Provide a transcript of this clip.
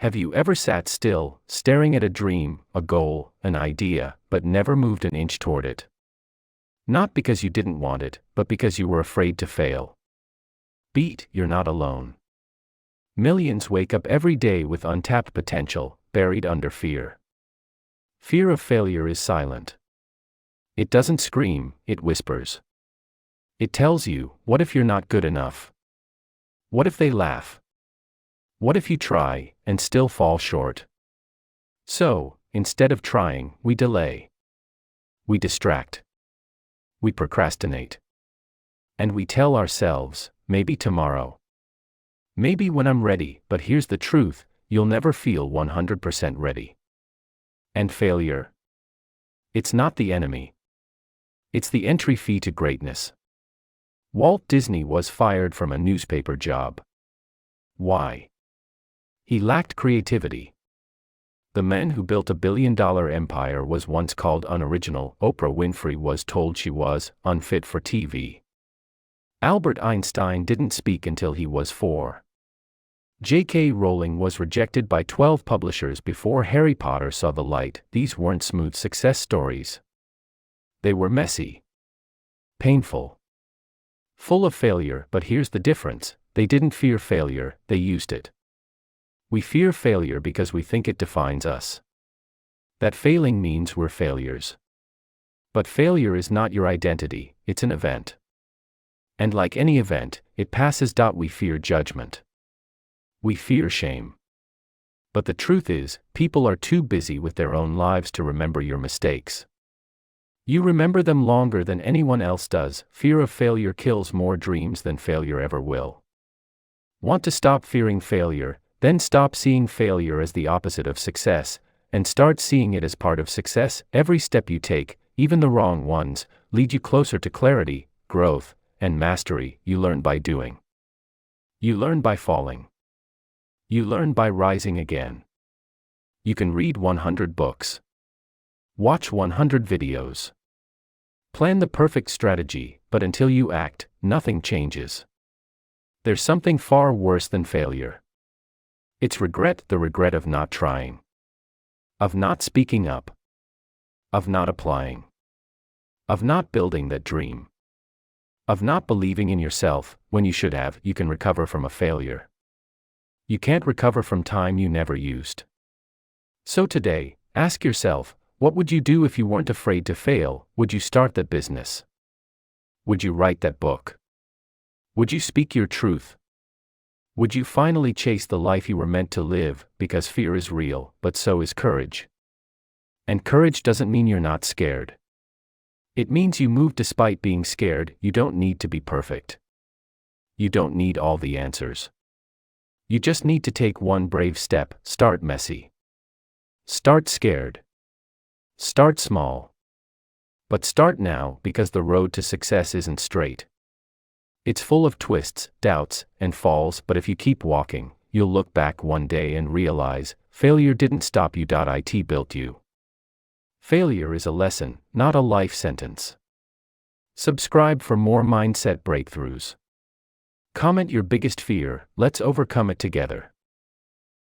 Have you ever sat still, staring at a dream, a goal, an idea, but never moved an inch toward it? Not because you didn't want it, but because you were afraid to fail. You're not alone. Millions wake up every day with untapped potential, buried under fear. Fear of failure is silent. It doesn't scream, it whispers. It tells you, what if you're not good enough? What if they laugh? What if you try, and still fall short? So, instead of trying, we delay. We distract. We procrastinate. And we tell ourselves, maybe tomorrow. Maybe when I'm ready, but here's the truth, you'll never feel 100% ready. And failure? It's not the enemy. It's the entry fee to greatness. Walt Disney was fired from a newspaper job. Why? He lacked creativity. The man who built a billion-dollar empire was once called unoriginal. Oprah Winfrey was told she was unfit for TV. Albert Einstein didn't speak until he was 4. J.K. Rowling was rejected by 12 publishers before Harry Potter saw the light. These weren't smooth success stories. They were messy. Painful. Full of failure, but here's the difference. They didn't fear failure, they used it. We fear failure because we think it defines us. That failing means we're failures. But failure is not your identity, it's an event. And like any event, it passes. We fear judgment. We fear shame. But the truth is, people are too busy with their own lives to remember your mistakes. You remember them longer than anyone else does. Fear of failure kills more dreams than failure ever will. Want to stop fearing failure? Then stop seeing failure as the opposite of success, and start seeing it as part of success. Every step you take, even the wrong ones, lead you closer to clarity, growth, and mastery. You learn by doing. You learn by falling. You learn by rising again. You can read 100 books. Watch 100 videos. Plan the perfect strategy, but until you act, nothing changes. There's something far worse than failure. It's regret, the regret of not trying. Of not speaking up. Of not applying. Of not building that dream. Of not believing in yourself, when you should have. You can recover from a failure. You can't recover from time you never used. So today, ask yourself, what would you do if you weren't afraid to fail? Would you start that business? Would you write that book? Would you speak your truth? Would you finally chase the life you were meant to live? Because fear is real, but so is courage. And courage doesn't mean you're not scared. It means you move despite being scared. You don't need to be perfect. You don't need all the answers. You just need to take one brave step. Start messy. Start scared. Start small. But start now, because the road to success isn't straight. It's full of twists, doubts, and falls, but if you keep walking, you'll look back one day and realize, failure didn't stop you. It built you. Failure is a lesson, not a life sentence. Subscribe for more mindset breakthroughs. Comment your biggest fear. Let's overcome it together.